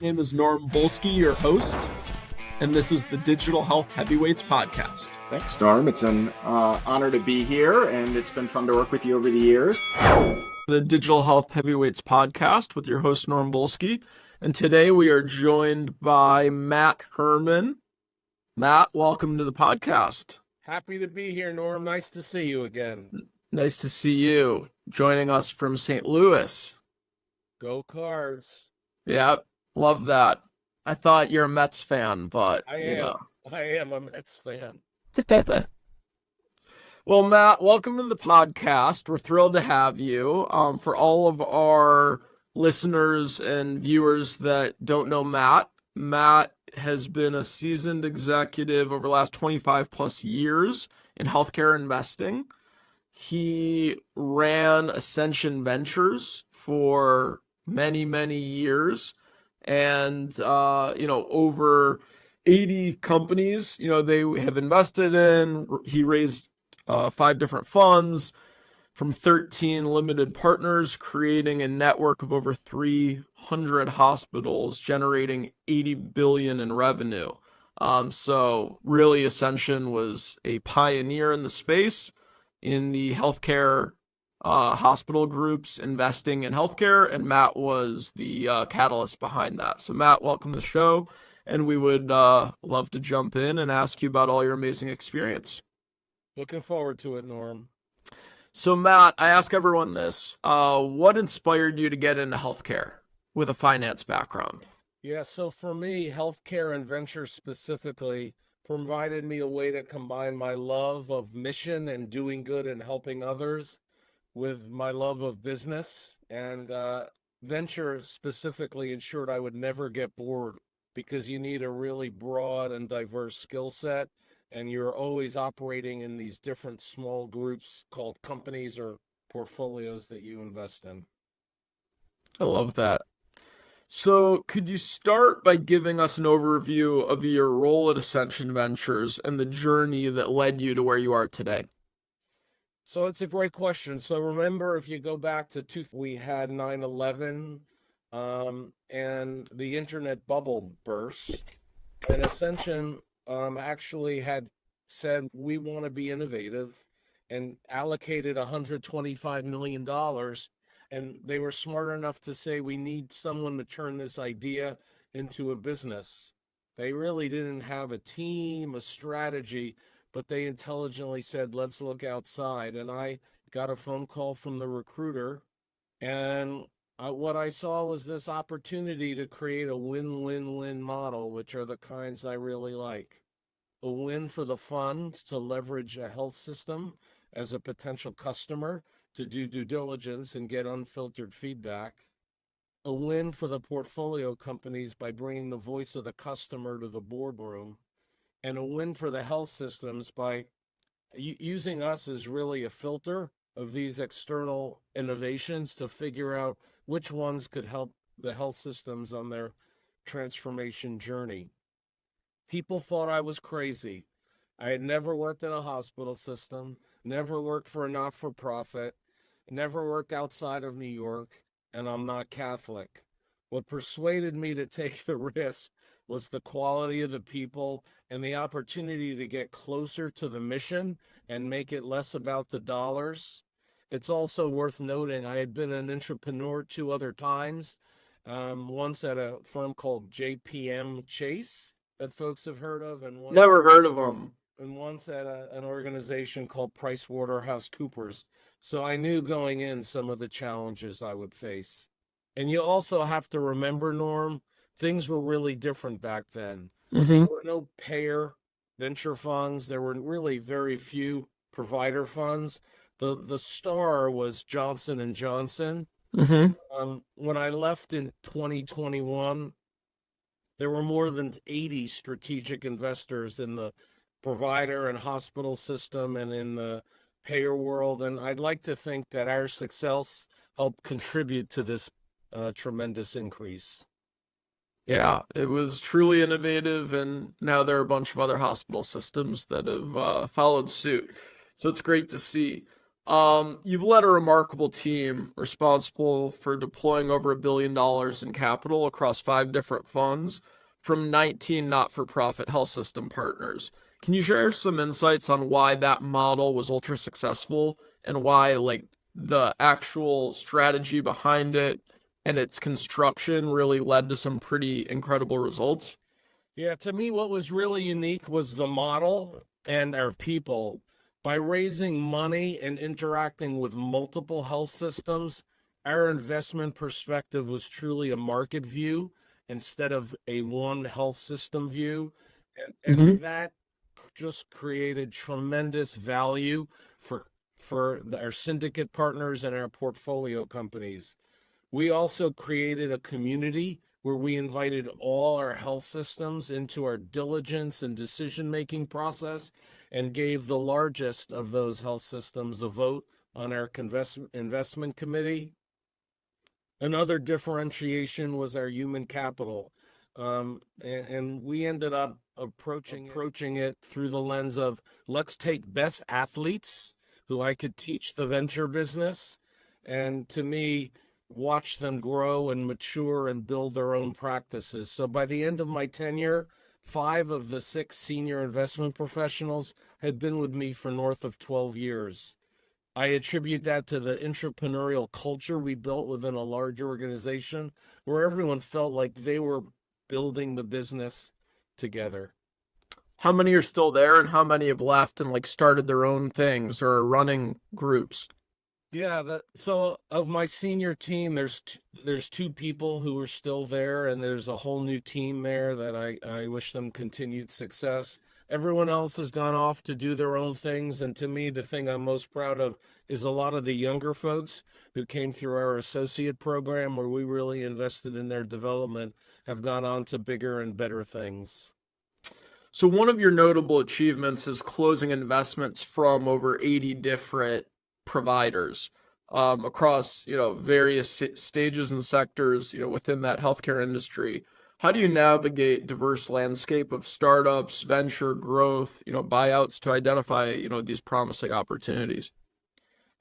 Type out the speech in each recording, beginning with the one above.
name is Norm Volsky, your host, and this is the Digital Health Heavyweights podcast. Thanks, Norm. It's an honor to be here, and it's been fun to work with you over the years. The Digital Health Heavyweights podcast with your host, Norm Volsky, and today we are joined by Matt Herman. Matt, welcome to the podcast. Happy to be here, Norm. Nice to see you again. Nice to see you. Joining us from St. Louis. Go Cards. Yeah, love that. I thought you're a Mets fan, but I am a Mets fan. Well, Matt, welcome to the podcast. We're thrilled to have you. For all of our listeners and viewers that don't know Matt, Matt has been a seasoned executive over the last 25 plus years in healthcare investing. He ran Ascension Ventures for many, many years. And, over 80 companies, they have invested in. He raised 5 different funds from 13 limited partners, creating a network of over 300 hospitals, generating $80 billion in revenue. So really, Ascension was a pioneer in the space, in the healthcare hospital groups investing in healthcare, and Matt was the catalyst behind that. So Matt, welcome to the show, and we would love to jump in and ask you about all your amazing experience. Looking forward to it, Norm. So Matt, I ask everyone this, what inspired you to get into healthcare with a finance background? Yeah, so for me, healthcare and ventures specifically provided me a way to combine my love of mission and doing good and helping others with my love of business, and venture specifically ensured I would never get bored, because you need a really broad and diverse skill set, and you're always operating in these different small groups called companies or portfolios that you invest in. I love that. So could you start by giving us an overview of your role at Ascension Ventures and the journey that led you to where you are today? So it's a great question. So remember, if you go back to we had 9/11 and the internet bubble burst, and Ascension actually had said, we want to be innovative, and allocated $125 million. And they were smart enough to say, we need someone to turn this idea into a business. They really didn't have a team, a strategy, but they intelligently said, let's look outside. And I got a phone call from the recruiter, and what I saw was this opportunity to create a win-win-win model, which are the kinds I really like. A win for the fund to leverage a health system as a potential customer to do due diligence and get unfiltered feedback. A win for the portfolio companies by bringing the voice of the customer to the boardroom. And a win for the health systems by using us as really a filter of these external innovations to figure out which ones could help the health systems on their transformation journey. People thought I was crazy. I had never worked in a hospital system, never worked for a not-for-profit, never worked outside of New York, and I'm not Catholic. What persuaded me to take the risk was the quality of the people and the opportunity to get closer to the mission and make it less about the dollars. It's also worth noting I had been an entrepreneur 2 other times, once at a firm called JPM Chase that folks have heard of, and once Never heard of them. And once at an organization called PricewaterhouseCoopers. So I knew going in some of the challenges I would face. And you also have to remember, Norm, things were really different back then. There were no payer venture funds. There were really very few provider funds. The star was Johnson & Johnson. When I left in 2021, there were more than 80 strategic investors in the provider and hospital system and in the payer world. And I'd like to think that our success helped contribute to this tremendous increase. Yeah, it was truly innovative, and now there are a bunch of other hospital systems that have followed suit. So it's great to see. You've led a remarkable team responsible for deploying over $1 billion in capital across 5 different funds from 19 not-for-profit health system partners. Can you share some insights on why that model was ultra successful and why, like, the actual strategy behind it and its construction really led to some pretty incredible results? Yeah, to me, what was really unique was the model and our people. By raising money and interacting with multiple health systems, our investment perspective was truly a market view instead of a one health system view. And Hmm. that just created tremendous value for our syndicate partners and our portfolio companies. We also created a community where we invited all our health systems into our diligence and decision-making process and gave the largest of those health systems a vote on our investment committee. Another differentiation was our human capital. And we ended up approaching it through the lens of let's take best athletes who I could teach the venture business. And to me, watch them grow and mature and build their own practices. So by the end of my tenure, 5 of the 6 senior investment professionals had been with me for north of 12 years. I attribute that to the entrepreneurial culture we built within a large organization where everyone felt like they were building the business together. How many are still there and how many have left and like started their own things or are running groups? Yeah, so of my senior team, there's 2 people who are still there, and there's a whole new team there that I wish them continued success. Everyone else has gone off to do their own things, and to me, the thing I'm most proud of is a lot of the younger folks who came through our associate program, where we really invested in their development, have gone on to bigger and better things. So one of your notable achievements is closing investments from over 80 different providers across, various stages and sectors, within that healthcare industry. How do you navigate diverse landscape of startups, venture growth, buyouts to identify, these promising opportunities?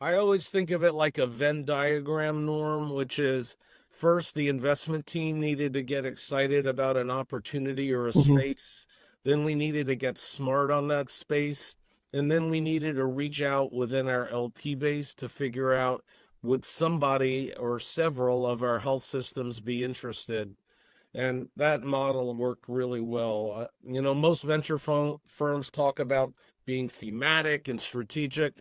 I always think of it like a Venn diagram, Norm, which is first the investment team needed to get excited about an opportunity or a Hmm. space. Then we needed to get smart on that space. And then we needed to reach out within our LP base to figure out would somebody or several of our health systems be interested. And that model worked really well. Most firms talk about being thematic and strategic.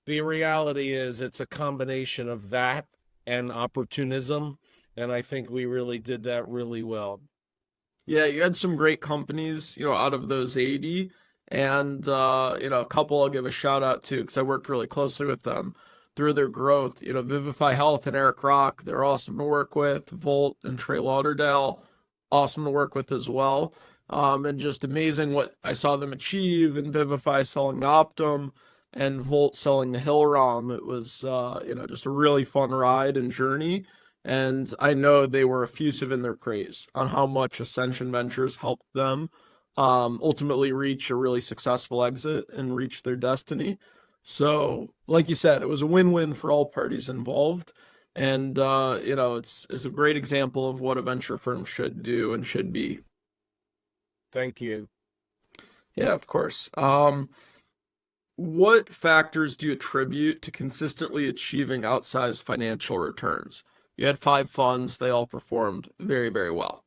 The reality is it's a combination of that and opportunism. And I think we really did that really well. Yeah, you had some great companies, out of those 80. And, a couple I'll give a shout out to because I worked really closely with them through their growth. Vivify Health and Eric Rock, they're awesome to work with. Volt and Trey Lauderdale, awesome to work with as well. And just amazing what I saw them achieve and Vivify selling the Optum and Volt selling the Hillrom. It was, just a really fun ride and journey. And I know they were effusive in their praise on how much Ascension Ventures helped them ultimately reach a really successful exit and reach their destiny. So, like you said, it was a win-win for all parties involved. And, it's a great example of what a venture firm should do and should be. Thank you. Yeah, of course. What factors do you attribute to consistently achieving outsized financial returns? You had 5 funds, they all performed very, very well.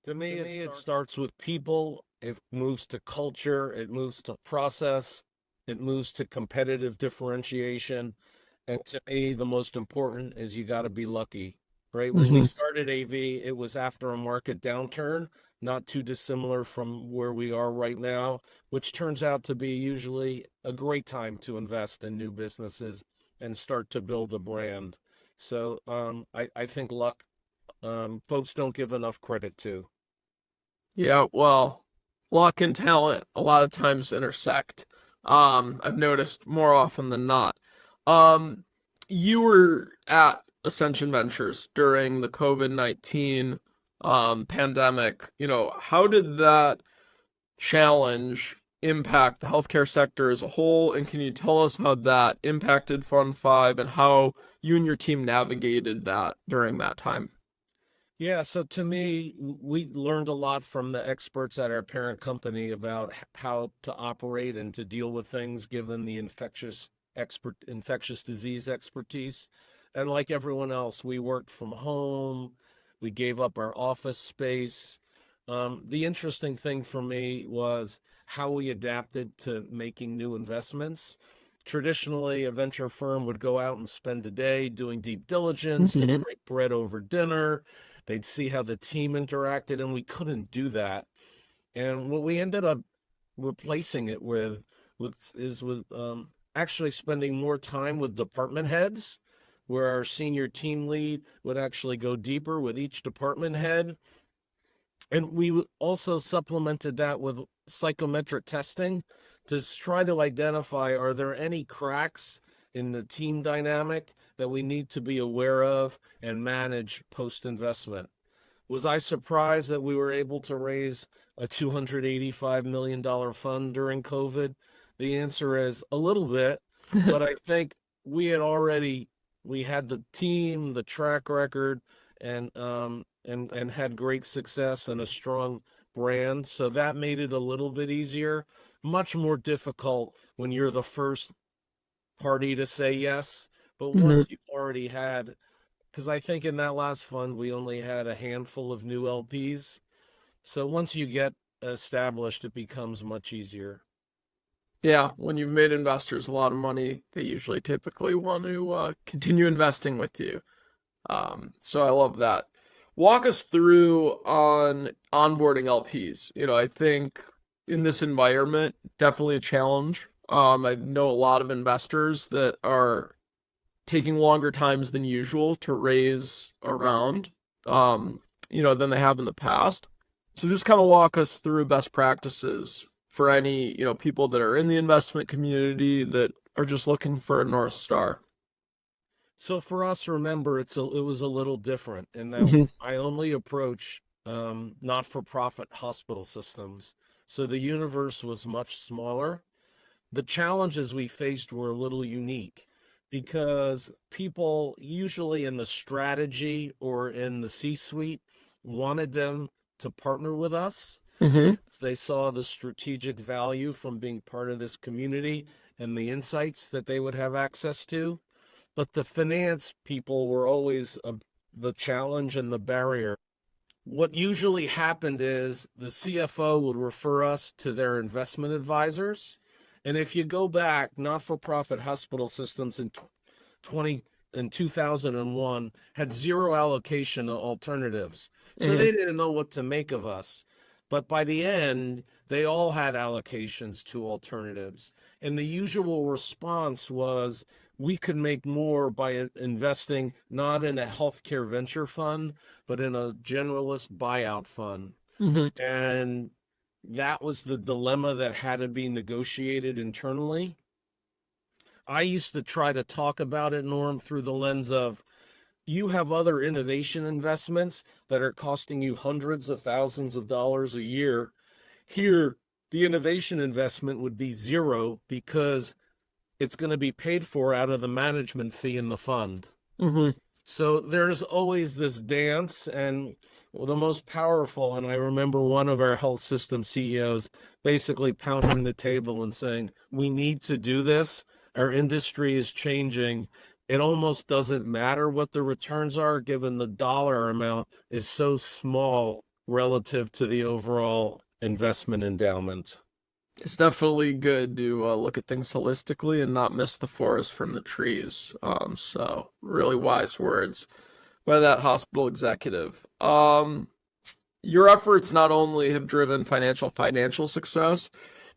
To me, it starts with people. It moves to culture. It moves to process. It moves to competitive differentiation. And to me, the most important is you got to be lucky, right? When we Hmm. started AV, it was after a market downturn, not too dissimilar from where we are right now, which turns out to be usually a great time to invest in new businesses and start to build a brand. So I think luck, folks don't give enough credit to. Yeah, well, luck and talent a lot of times intersect. I've noticed more often than not. Um, you were at Ascension Ventures during the COVID-19 pandemic. How did that challenge impact the healthcare sector as a whole? And can you tell us how that impacted Fund 5 and how you and your team navigated that during that time? Yeah, so to me, we learned a lot from the experts at our parent company about how to operate and to deal with things given the infectious disease expertise. And like everyone else, we worked from home. We gave up our office space. The interesting thing for me was how we adapted to making new investments. Traditionally, a venture firm would go out and spend a day doing deep diligence, they'd break bread over dinner, they'd see how the team interacted, and we couldn't do that. And what we ended up replacing it with actually spending more time with department heads, where our senior team lead would actually go deeper with each department head. And we also supplemented that with psychometric testing to try to identify, are there any cracks in the team dynamic that we need to be aware of and manage post-investment? Was I surprised that we were able to raise a $285 million fund during COVID? The answer is a little bit, but I think we had the team, the track record, and had great success and a strong brand. So that made it a little bit easier. Much more difficult when you're the first party to say yes. But once you've already had, because I think in that last fund, we only had a handful of new LPs. So once you get established, it becomes much easier. Yeah, when you've made investors a lot of money, they usually typically want to continue investing with you. So I love that. Walk us through on onboarding LPs. I think in this environment, definitely a challenge. I know a lot of investors that are taking longer times than usual to raise a round, than they have in the past. So just kind of walk us through best practices for any, people that are in the investment community that are just looking for a North Star. So for us, remember, it was a little different in that I only approach not-for-profit hospital systems. So the universe was much smaller. The challenges we faced were a little unique because people usually in the strategy or in the C-suite wanted them to partner with us. Mm-hmm. They saw the strategic value from being part of this community and the insights that they would have access to. But the finance people were always the challenge and the barrier. What usually happened is the CFO would refer us to their investment advisors. And if you go back, not-for-profit hospital systems in 2001 had zero allocation to alternatives. So they didn't know what to make of us. But by the end, they all had allocations to alternatives. And the usual response was, we could make more by investing not in a healthcare venture fund, but in a generalist buyout fund. Mm-hmm. And that was the dilemma that had to be negotiated internally. I used to try to talk about it, Norm, through the lens of, you have other innovation investments that are costing you hundreds of thousands of dollars a year. Here, the innovation investment would be zero because it's going to be paid for out of the management fee in the fund. Mm-hmm. So there's always this dance, and the most powerful, and I remember one of our health system CEOs basically pounding the table and saying, we need to do this. Our industry is changing. It almost doesn't matter what the returns are, given the dollar amount is so small relative to the overall investment endowment. It's definitely good to look at things holistically and not miss the forest from the trees. So really wise words by that hospital executive. Your efforts not only have driven financial success,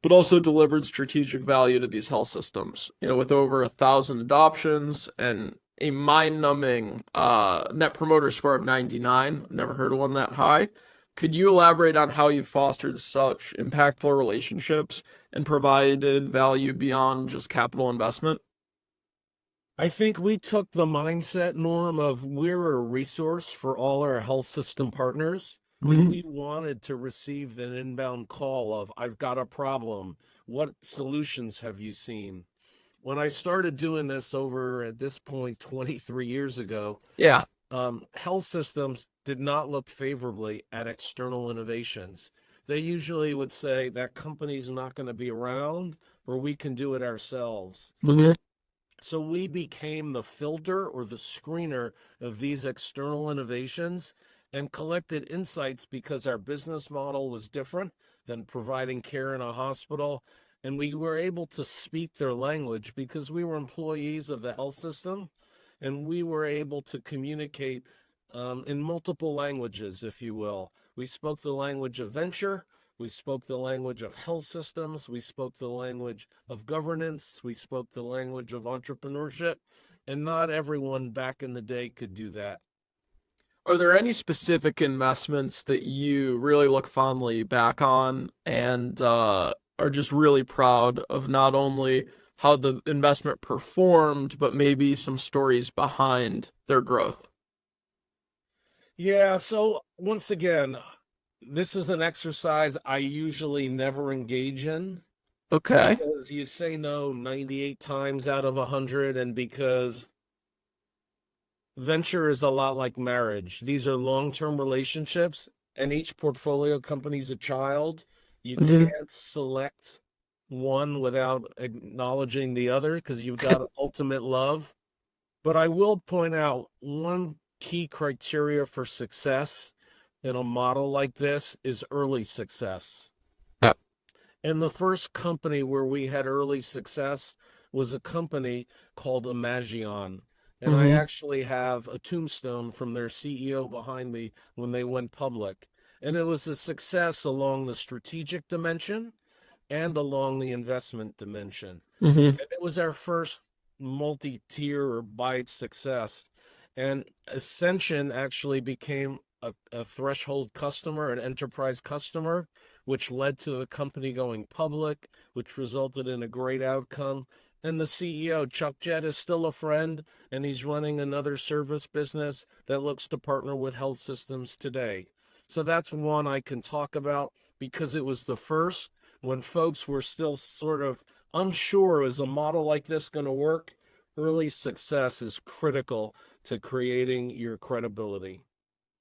but also delivered strategic value to these health systems. With over 1,000 adoptions and a mind-numbing net promoter score of 99. Never heard of one that high. Could you elaborate on how you fostered such impactful relationships and provided value beyond just capital investment? I think we took the mindset, Norm, of we're a resource for all our health system partners. We wanted to receive an inbound call of, I've got a problem. What solutions have you seen? When I started doing this over at this point 23 years ago, Yeah. health systems did not look favorably at external innovations. They usually would say that company's not going to be around or we can do it ourselves. Mhm. So we became the filter or the screener of these external innovations and collected insights because our business model was different than providing care in a hospital. And we were able to speak their language because we were employees of the health system and we were able to communicate in multiple languages, if you will. We spoke the language of venture. We spoke the language of health systems. We spoke the language of governance. We spoke the language of entrepreneurship. And not everyone back in the day could do that. Are there any specific investments that you really look fondly back on and are just really proud of not only how the investment performed, but maybe some stories behind their growth? Yeah, so once again, this is an exercise I usually never engage in Okay. because you say no 98 times out of 100, and because venture is a lot like marriage. These are long-term relationships, and each portfolio company's a child. You Mhm. can't select one without acknowledging the other because you've got ultimate love. But I will point out one key criteria for success in a model like this is early success. Yeah. And the first company where we had early success was a company called Imagion. And I Hmm. actually have a tombstone from their CEO behind me when they went public. And it was a success along the strategic dimension and along the investment dimension. Hmm. And it was our first multi-tier or byte success. And Ascension actually became a threshold customer, an enterprise customer, which led to the company going public, which resulted in a great outcome. And the CEO, Chuck Jett, is still a friend, and he's running another service business that looks to partner with health systems today. So that's one I can talk about because it was the first when folks were still sort of unsure, is a model like this going to work? Early success is critical to creating your credibility.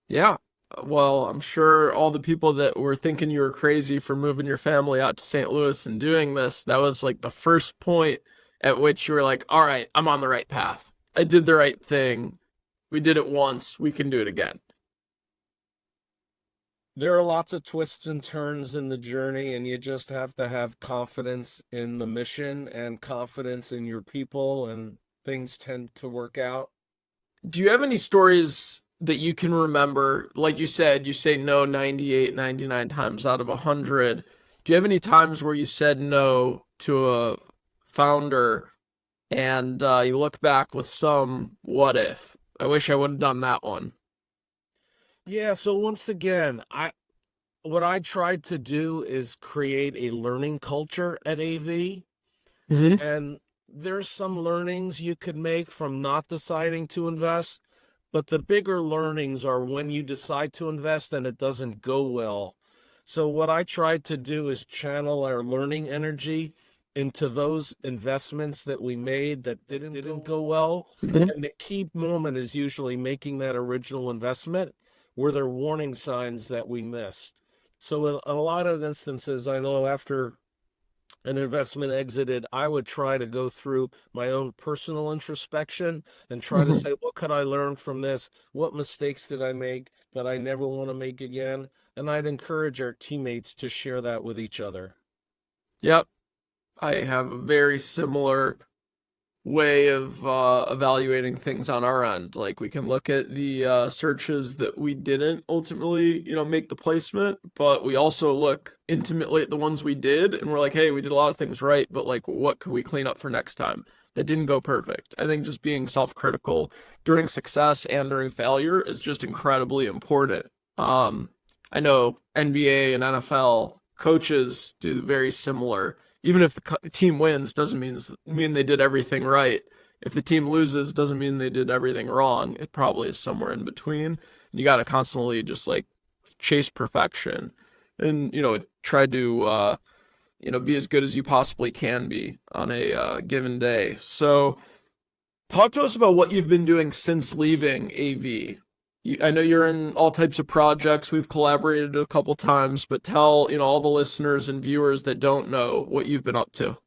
Yeah. Well, I'm sure all the people that were thinking you were crazy for moving your family out to St. Louis and doing this, that was like the first point at which you were like, all right, I'm on the right path. I did the right thing. We did it once. We can do it again. There are lots of twists and turns in the journey, and you just have to have confidence in the mission and confidence in your people, and things tend to work out. Do you have any stories that you can remember? Like you said, you say no 98, 99 times out of 100. Do you have any times where you said no to a founder and you look back with some what if? I wish I would have done that one. Yeah, so once again, I what I tried to do is create a learning culture at AV. Hmm. And there's some learnings you could make from not deciding to invest, but the bigger learnings are when you decide to invest and it doesn't go well. So what I tried to do is channel our learning energy into those investments that we made that didn't go well. Hmm. And the key moment is usually making that original investment where there are warning signs that we missed. So in a lot of instances, I know after an investment exited, I would try to go through my own personal introspection and try to Hmm. say, what could I learn from this? What mistakes did I make that I never want to make again? And I'd encourage our teammates to share that with each other. Yep. I have a very similar way of evaluating things on our end. Like we can look at the searches that we didn't ultimately, make the placement, but we also look intimately at the ones we did, and we're like, hey, we did a lot of things right, but like, what could we clean up for next time? That didn't go perfect. I think just being self-critical during success and during failure is just incredibly important. I know NBA and NFL coaches do very similar. Even if the team wins, doesn't mean they did everything right. If the team loses, doesn't mean they did everything wrong. It probably is somewhere in between. You got to constantly just like chase perfection and, try to, be as good as you possibly can be on a given day. So, talk to us about what you've been doing since leaving AV. I know you're in all types of projects. We've collaborated a couple times, but tell, all the listeners and viewers that don't know what you've been up to.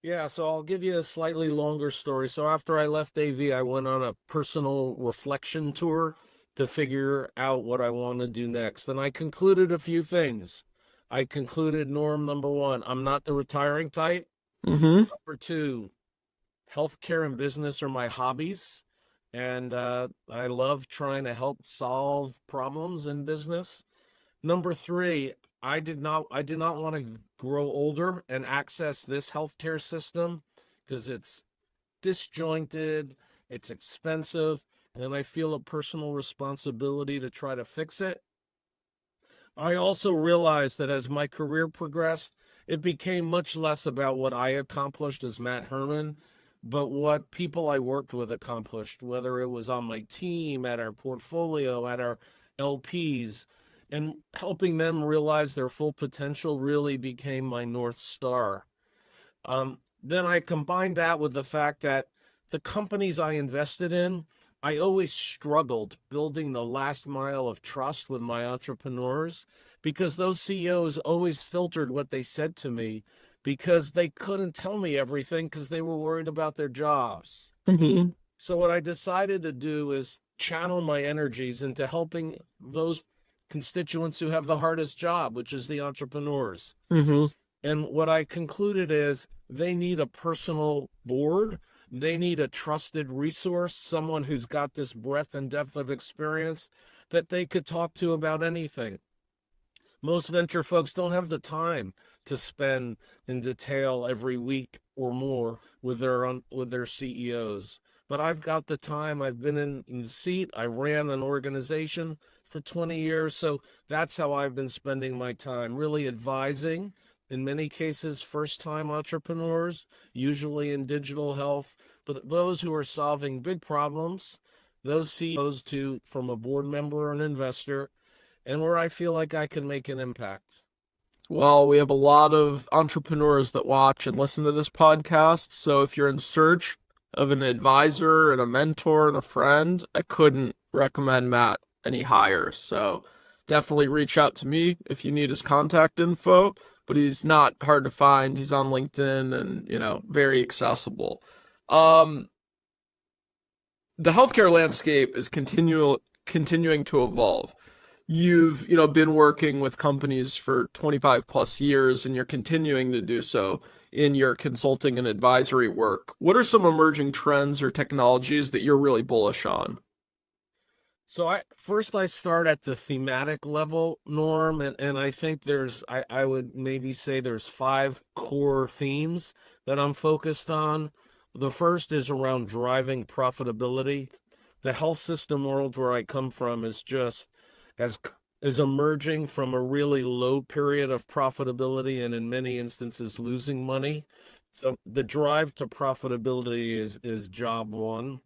Yeah, so I'll give you a slightly longer story. So after I left AV, I went on a personal reflection tour to figure out what I want to do next. And I concluded a few things. I concluded, Norm, number one, I'm not the retiring type. Mm-hmm. Number two, healthcare and business are my hobbies. And I love trying to help solve problems in business. Number three, I did not want to grow older and access this healthcare system because it's disjointed, it's expensive, and I feel a personal responsibility to try to fix it. I also realized that as my career progressed, it became much less about what I accomplished as Matt Herman, but what people I worked with accomplished, whether it was on my team, at our portfolio, at our LPs, and helping them realize their full potential really became my North Star. Then I combined that with the fact that the companies I invested in, I always struggled building the last mile of trust with my entrepreneurs because those CEOs always filtered what they said to me because they couldn't tell me everything because they were worried about their jobs. Mm-hmm. So what I decided to do is channel my energies into helping those constituents who have the hardest job, which is the entrepreneurs. Mm-hmm. And what I concluded is they need a personal board. They need a trusted resource, someone who's got this breadth and depth of experience that they could talk to about anything. Most venture folks don't have the time to spend in detail every week or more with their CEOs. But I've got the time. I've been in the seat. I ran an organization for 20 years. So that's how I've been spending my time, really advising, in many cases, first-time entrepreneurs, usually in digital health, but those who are solving big problems, those CEOs to from a board member or an investor, and where I feel like I can make an impact. Well, we have a lot of entrepreneurs that watch and listen to this podcast. So if you're in search of an advisor and a mentor and a friend, I couldn't recommend Matt any higher. So definitely reach out to me if you need his contact info. But he's not hard to find. He's on LinkedIn and, very accessible. The healthcare landscape is continuing to evolve. You've, been working with companies for 25 plus years and you're continuing to do so in your consulting and advisory work. What are some emerging trends or technologies that you're really bullish on? So I start at the thematic level, Norm, and I think I would maybe say there's five core themes that I'm focused on. The first is around driving profitability. The health system world where I come from as is emerging from a really low period of profitability and in many instances losing money. So the drive to profitability is job one.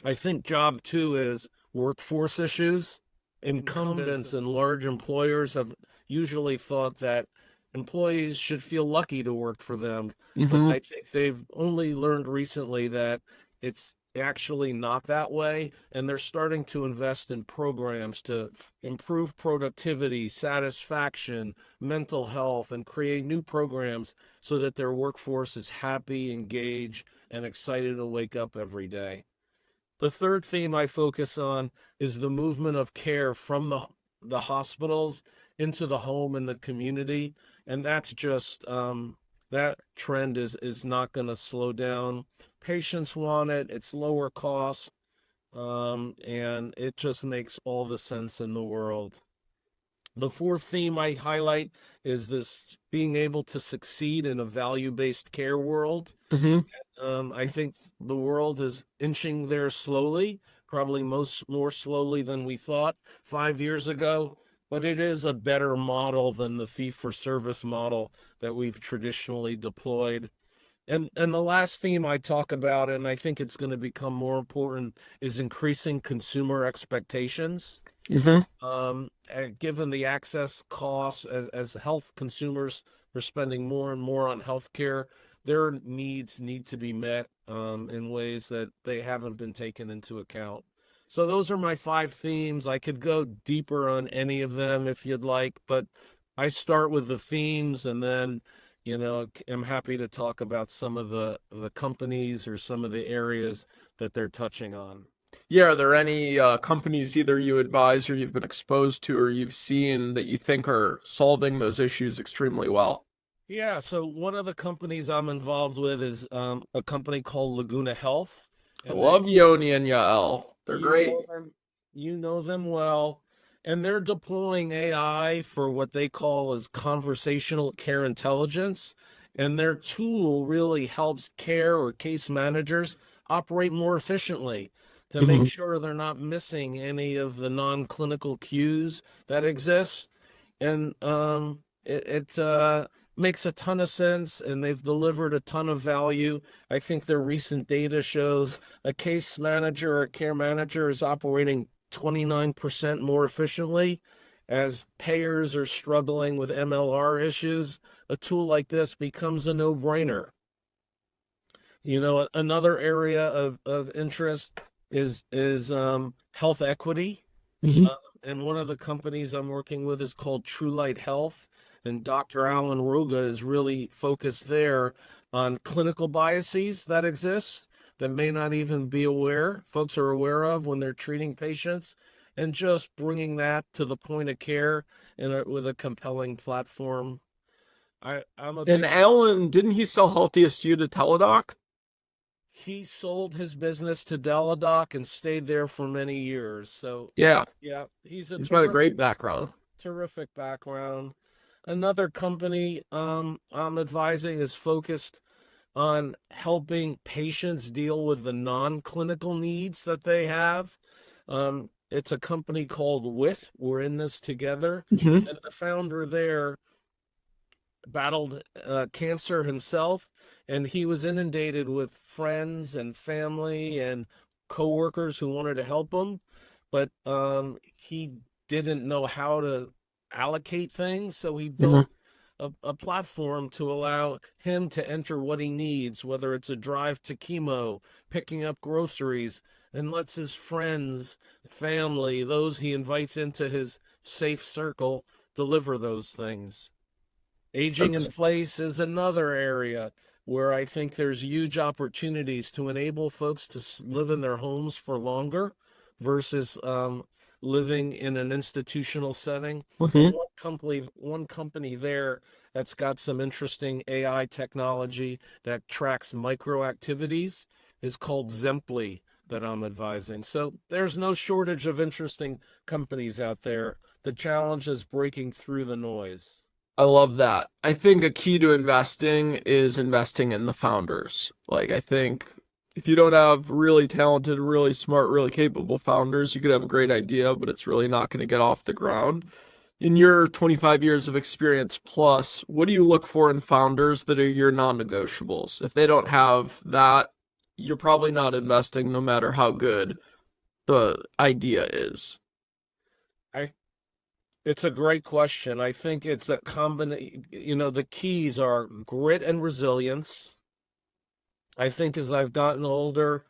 I think job two is workforce issues. Incumbents and large employers have usually thought that employees should feel lucky to work for them, but Mm-hmm. I think they've only learned recently that it's actually not that way, and they're starting to invest in programs to improve productivity, satisfaction, mental health, and create new programs so that their workforce is happy, engaged, and excited to wake up every day. The third theme I focus on is the movement of care from the hospitals into the home and the community, and that's just that trend is not going to slow down. Patients want it; it's lower cost, and it just makes all the sense in the world. The fourth theme I highlight is this being able to succeed in a value-based care world. Mm-hmm. I think the world is inching there slowly, probably more slowly than we thought 5 years ago, but it is a better model than the fee-for-service model that we've traditionally deployed. And the last theme I talk about, and I think it's going to become more important, is increasing consumer expectations. Mm-hmm. given the access costs as health consumers are spending more and more on healthcare, their needs need to be met in ways that they haven't been taken into account. So those are my 5 themes. I could go deeper on any of them if you'd like, but I start with the themes and then, I'm happy to talk about some of the companies or some of the areas that they're touching on. Yeah, are there any companies either you advise or you've been exposed to or you've seen that you think are solving those issues extremely well? Yeah, so one of the companies I'm involved with is a company called Laguna Health, I and love Yoni and Yael. They're you great. know them, you know them well, and they're deploying AI for what they call as conversational care intelligence, and their tool really helps care or case managers operate more efficiently to make Mhm. sure they're not missing any of the non-clinical cues that exist. And it makes a ton of sense, and they've delivered a ton of value. I think their recent data shows a case manager or care manager is operating 29% more efficiently. As payers are struggling with MLR issues, a tool like this becomes a no-brainer. Another area of interest is health equity. Mhm. And one of the companies I'm working with is called True Light Health. And Dr. Alan Ruga is really focused there on clinical biases that exist that may not even be folks are aware of when they're treating patients, and just bringing that to the point of care with a compelling platform. I'm a And big Alan, didn't he sell Healthiest You to Teladoc? He sold his business to Deladoc and stayed there for many years. So, Yeah, yeah, he's a he's got a great background. terrific background. Another company I'm advising is focused on helping patients deal with the non-clinical needs that they have. It's a company called WIT. We're in this together. Mhm. And the founder there battled cancer himself, and he was inundated with friends and family and coworkers who wanted to help him, but he didn't know how to allocate things, so he Mhm. built a platform to allow him to enter what he needs, whether it's a drive to chemo, picking up groceries, and lets his friends, family, those he invites into his safe circle, deliver those things. Aging in That's place is another area where I think there's huge opportunities to enable folks to live in their homes for longer versus living in an institutional setting. And Mhm. one company there that's got some interesting AI technology that tracks micro activities is called Zemply that I'm advising. So there's no shortage of interesting companies out there. The challenge is breaking through the noise. I love that. I think a key to investing is investing in the founders. Like, I think if you don't have really talented, really smart, really capable founders, you could have a great idea, but it's really not going to get off the ground. In your 25 years of experience plus, what do you look for in founders that are your non-negotiables? If they don't have that, you're probably not investing no matter how good the idea is. I It's a great question. I think it's a combination, the keys are grit and resilience. I think as I've gotten older,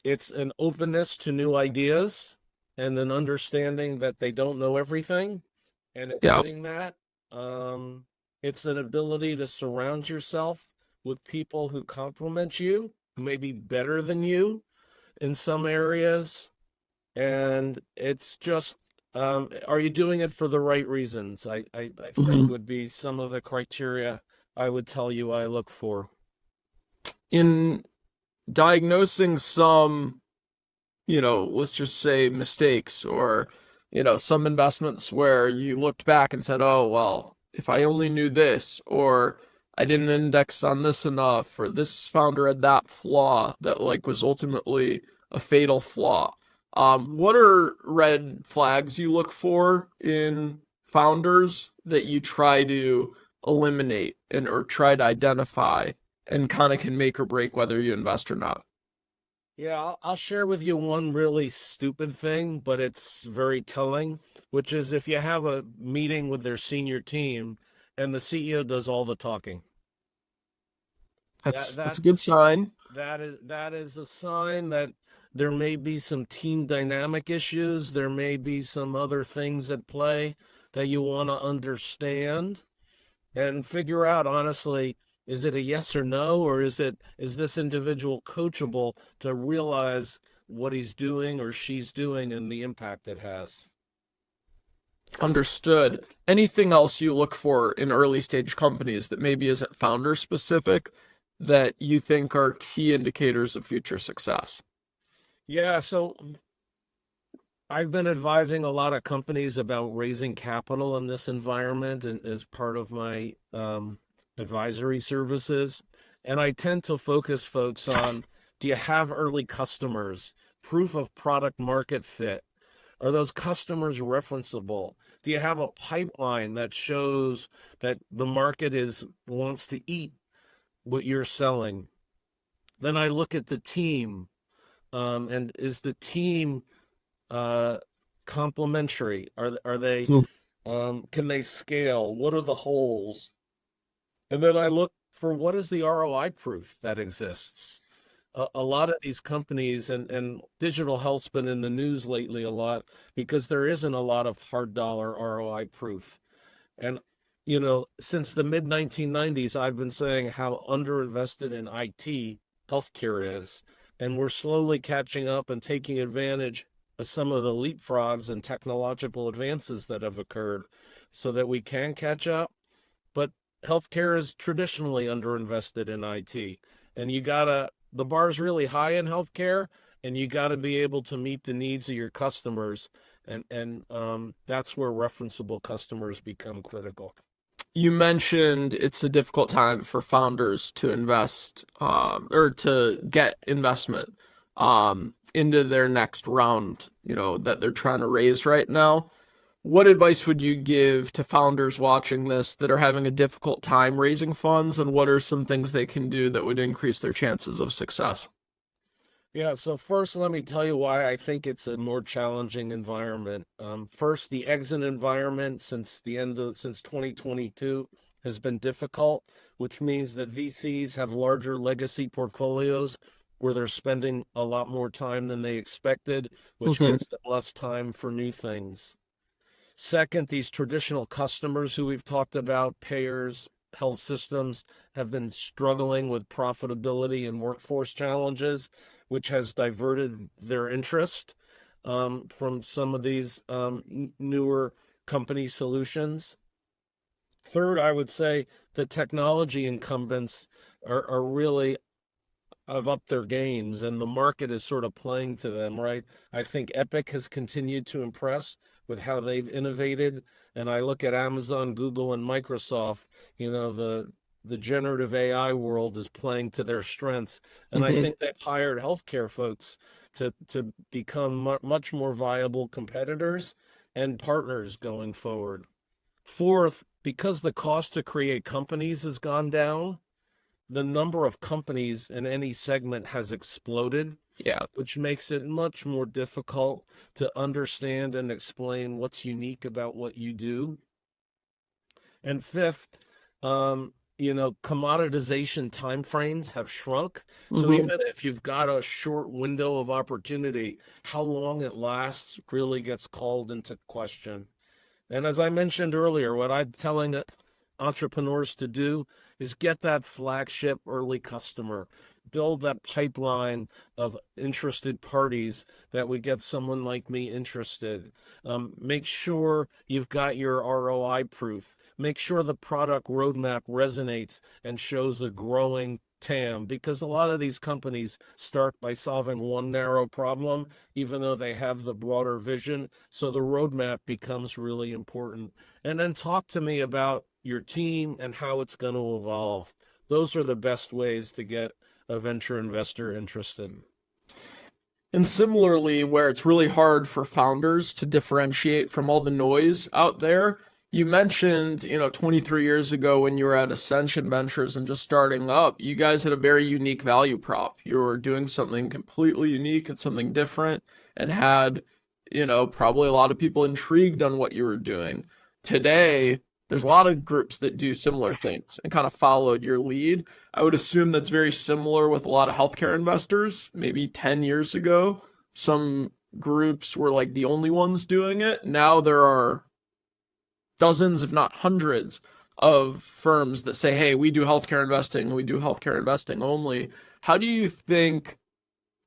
it's an openness to new ideas and an understanding that they don't know everything and Yeah. admitting that. Um, it's an ability to surround yourself with people who complement you, who may be better than you in some areas. And it's just, are you doing it for the right reasons? I think Mhm. would be some of the criteria I would tell you I look for. In diagnosing some, let's just say mistakes or, some investments where you looked back and said, oh, well, if I only knew this, or I didn't index on this enough, or this founder had that flaw that like was ultimately a fatal flaw. What are red flags you look for in founders that you try to eliminate and or try to identify and kind of can make or break whether you invest or not? Yeah, I'll share with you one really stupid thing, but it's very telling, which is if you have a meeting with their senior team and the CEO does all the talking. That That's a that's good sign. that is a sign that there may be some team dynamic issues, there may be some other things at play that you want to understand and figure out honestly, is it a yes or no, or is this individual coachable to realize what he's doing or she's doing and the impact it has. Understood. Anything else you look for in early stage companies that maybe isn't founder specific that you think are key indicators of future success? Yeah, so I've been advising a lot of companies about raising capital in this environment and as part of my advisory services. And I tend to focus folks on, do you have early customers, proof of product market fit? Are those customers referenceable? Do you have a pipeline that shows that the market is wants to eat what you're selling? Then I look at the team, and is the team uh, complementary? Are they Hmm. can they scale? What are the holes? And then I look for what is the ROI proof that exists. A lot of these companies and digital health's been in the news lately a lot because there isn't a lot of hard dollar ROI proof. And since the mid 1990s, I've been saying how underinvested in IT healthcare is, and we're slowly catching up and taking advantage of some of the leapfrogs and technological advances that have occurred so that we can catch up. But healthcare is traditionally underinvested in IT. And the bar's really high in healthcare, and you gotta be able to meet the needs of your customers. And that's where referenceable customers become critical. You mentioned it's a difficult time for founders to invest or to get investment into their next round, that they're trying to raise right now. What advice would you give to founders watching this that are having a difficult time raising funds, and what are some things they can do that would increase their chances of success? Yeah, so first, let me tell you why I think it's a more challenging environment. First, the exit environment since 2022 has been difficult, which means that VCs have larger legacy portfolios where they're spending a lot more time than they expected, which Mhm. gives them less time for new things. Second, these traditional customers who we've talked about, payers, health systems, have been struggling with profitability and workforce challenges, which has diverted their interest from some of these newer company solutions. Third, I would say the technology incumbents are really have upped their games and the market is sort of playing to them, right? I think Epic has continued to impress with how they've innovated. And I look at Amazon, Google, and Microsoft, the generative AI world is playing to their strengths. And I Mhm. think they've hired healthcare folks to become much more viable competitors and partners going forward. Fourth, because the cost to create companies has gone down, the number of companies in any segment has exploded, Yeah. which makes it much more difficult to understand and explain what's unique about what you do. And fifth, commoditization timeframes have shrunk. So Mhm. even if you've got a short window of opportunity, how long it lasts really gets called into question. And as I mentioned earlier, what I'm telling entrepreneurs to do is get that flagship early customer, build that pipeline of interested parties that would get someone like me interested. Make sure you've got your ROI proof. Make sure the product roadmap resonates and shows a growing TAM, because a lot of these companies start by solving one narrow problem, even though they have the broader vision. So the roadmap becomes really important. And then talk to me about your team and how it's going to evolve. Those are the best ways to get a venture investor interested. And similarly, where it's really hard for founders to differentiate from all the noise out there, You mentioned, 23 years ago when you were at Ascension Ventures and just starting up, you guys had a very unique value prop. You were doing something completely unique and something different and had, probably a lot of people intrigued on what you were doing. Today, there's a lot of groups that do similar things and kind of followed your lead. I would assume that's very similar with a lot of healthcare investors. Maybe 10 years ago, some groups were like the only ones doing it. Now there are dozens, if not hundreds, of firms that say, hey, we do healthcare investing, we do healthcare investing only. How do you think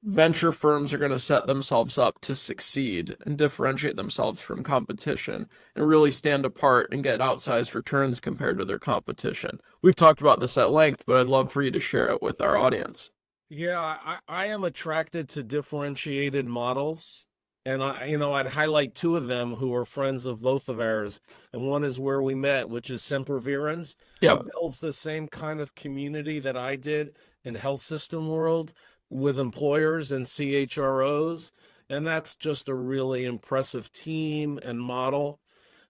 venture firms are going to set themselves up to succeed and differentiate themselves from competition and really stand apart and get outsized returns compared to their competition? We've talked about this at length, but I'd love for you to share it with our audience. Yeah, I am attracted to differentiated models. And I'd highlight two of them who are friends of both of ours. And one is where we met, which is Sempervirens. Yeah. It builds the same kind of community that I did in health system world with employers and CHROs. And that's just a really impressive team and model.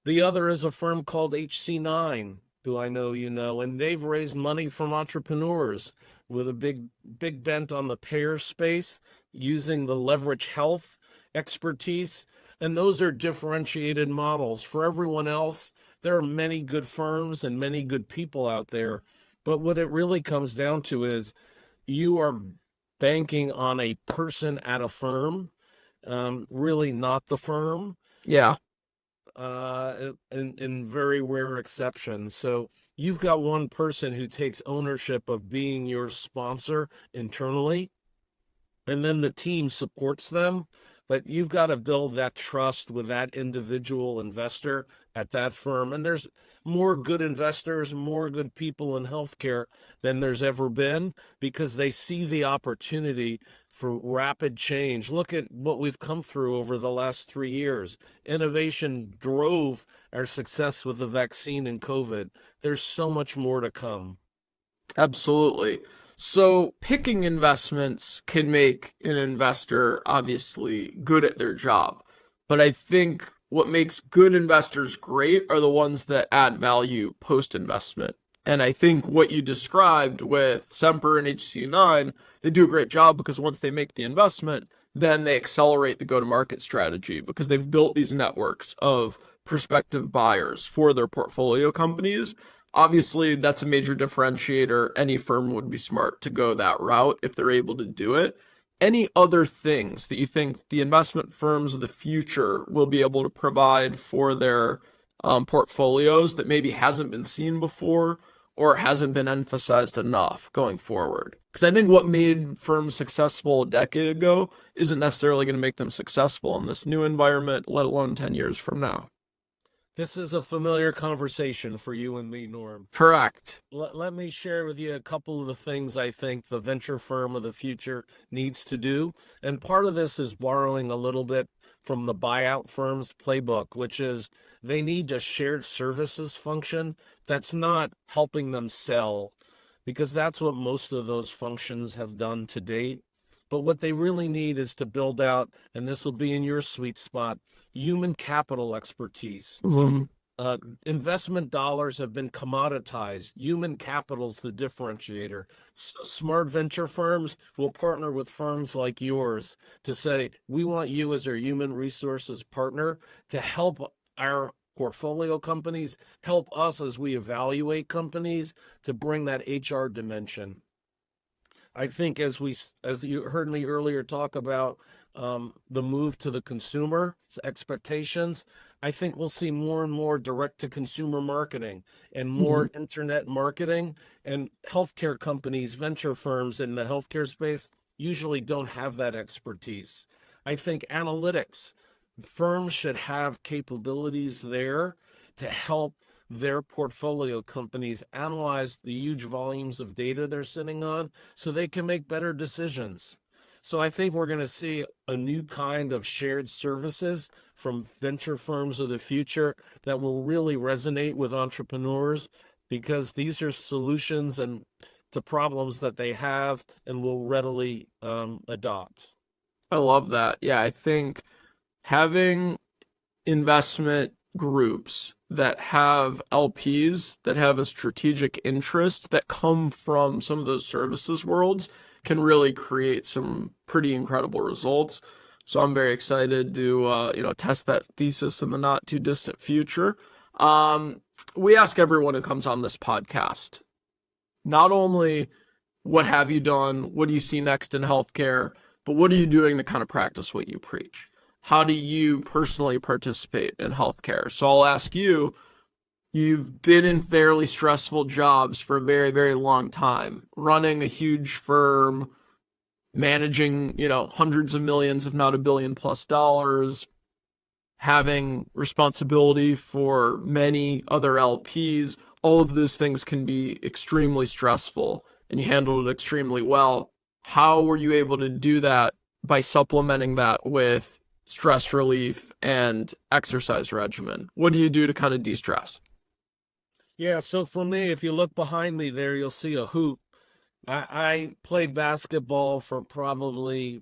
The other is a firm called HC9, who I know you know, and they've raised money from entrepreneurs with a big bent on the payer space using the leverage health expertise, and those are differentiated models. For everyone else, there are many good firms and many good people out there, but what it really comes down to is you are banking on a person at a firm, really not the firm. Yeah. In very rare exceptions. So you've got one person who takes ownership of being your sponsor internally, and then the team supports them. But you've got to build that trust with that individual investor at that firm. And there's more good investors, more good people in healthcare than there's ever been because they see the opportunity for rapid change. Look at what we've come through over the last 3 years. Innovation drove our success with the vaccine and COVID. There's so much more to come. Absolutely. So picking investments can make an investor obviously good at their job. But I think what makes good investors great are the ones that add value post-investment. And I think what you described with Semper and HC9, they do a great job because once they make the investment, then they accelerate the go-to-market strategy because they've built these networks of prospective buyers for their portfolio companies. Obviously, that's a major differentiator. Any firm would be smart to go that route if they're able to do it. Any other things that you think the investment firms of the future will be able to provide for their portfolios that maybe hasn't been seen before or hasn't been emphasized enough going forward? Because I think what made firms successful a decade ago isn't necessarily going to make them successful in this new environment, let alone 10 years from now. This is a familiar conversation for you and me, Norm. Correct. Let me share with you a couple of the things I think the venture firm of the future needs to do. And part of this is borrowing a little bit from the buyout firm's playbook, which is they need a shared services function that's not helping them sell, because that's what most of those functions have done to date. But what they really need is to build out, and this will be in your sweet spot, human capital expertise. Investment dollars have been commoditized. Human capital's the differentiator. So smart venture firms will partner with firms like yours to say, we want you as our human resources partner to help our portfolio companies, help us as we evaluate companies to bring that HR dimension. I think as you heard me earlier talk about the move to the consumer expectations, I think we'll see more and more direct-to-consumer marketing and more internet marketing. And healthcare companies, venture firms in the healthcare space usually don't have that expertise. I think analytics, firms should have capabilities there to help their portfolio companies analyze the huge volumes of data they're sitting on so they can make better decisions. So I think we're going to see a new kind of shared services from venture firms of the future that will really resonate with entrepreneurs, because these are solutions and to problems that they have and will readily adopt. I love that. Yeah, I think having investment groups that have LPs that have a strategic interest that come from some of those services worlds can really create some pretty incredible results. So I'm very excited to test that thesis in the not too distant future. We ask everyone who comes on this podcast, not only what have you done, what do you see next in healthcare, but what are you doing to kind of practice what you preach? How do you personally participate in healthcare? So I'll ask you, you've been in fairly stressful jobs for a very, very long time, running a huge firm, managing, hundreds of millions, if not $1 billion plus, having responsibility for many other LPs. All of those things can be extremely stressful, and you handled it extremely well. How were you able to do that by supplementing that with stress relief and exercise regimen? What do you do to kind of de-stress? Yeah, so for me, if you look behind me there, you'll see a hoop. I played basketball for probably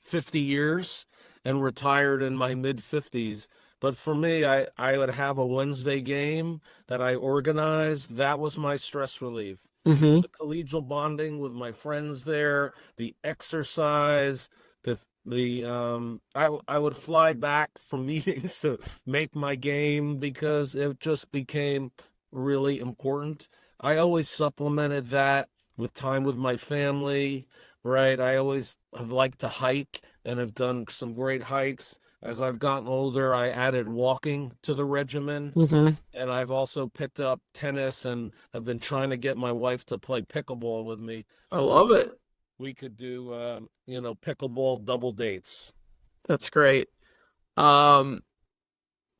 50 years and retired in my mid-50s. But for me, I would have a Wednesday game that I organized. That was my stress relief. Mm-hmm. The collegial bonding with my friends there, the exercise, I would fly back from meetings to make my game because it just became really important. I always supplemented that with time with my family, right? I always have liked to hike and have done some great hikes. As I've gotten older, I added walking to the regimen. Mm-hmm. And I've also picked up tennis and have been trying to get my wife to play pickleball with me. I love it. We could do, pickleball double dates. That's great.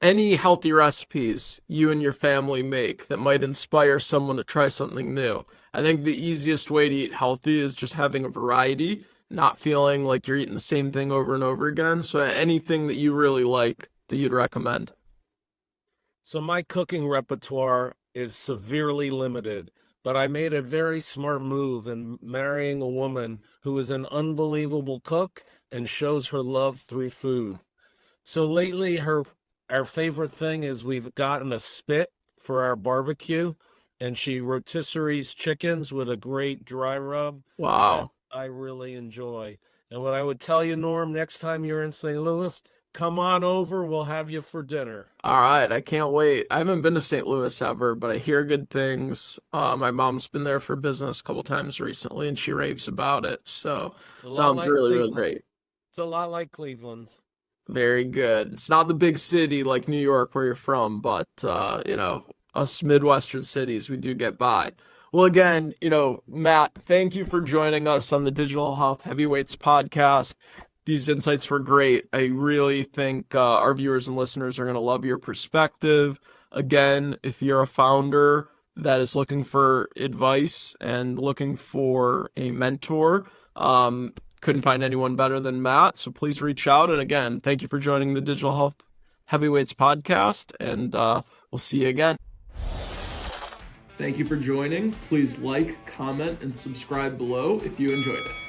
Any healthy recipes you and your family make that might inspire someone to try something new? I think the easiest way to eat healthy is just having a variety, not feeling like you're eating the same thing over and over again. So anything that you really like that you'd recommend? So my cooking repertoire is severely limited, but I made a very smart move in marrying a woman who is an unbelievable cook and shows her love through food. So lately, our favorite thing is we've gotten a spit for our barbecue, and she rotisseries chickens with a great dry rub. Wow. I really enjoy. And what I would tell you, Norm, next time you're in St. Louis, come on over. We'll have you for dinner. All right. I can't wait. I haven't been to St. Louis ever, but I hear good things. My mom's been there for business a couple times recently, and she raves about it. So sounds like really, really Cleveland. great. It's a lot like Cleveland. Very good. It's not the big city like New York where you're from, but us Midwestern cities, we do get by. Well, again, Matt, thank you for joining us on the Digital Health Heavyweights podcast. These insights were great. I really think our viewers and listeners are going to love your perspective. Again, if you're a founder that is looking for advice and looking for a mentor, couldn't find anyone better than Matt. So please reach out. And again, thank you for joining the Digital Health Heavyweights podcast. And we'll see you again. Thank you for joining. Please like, comment, and subscribe below if you enjoyed it.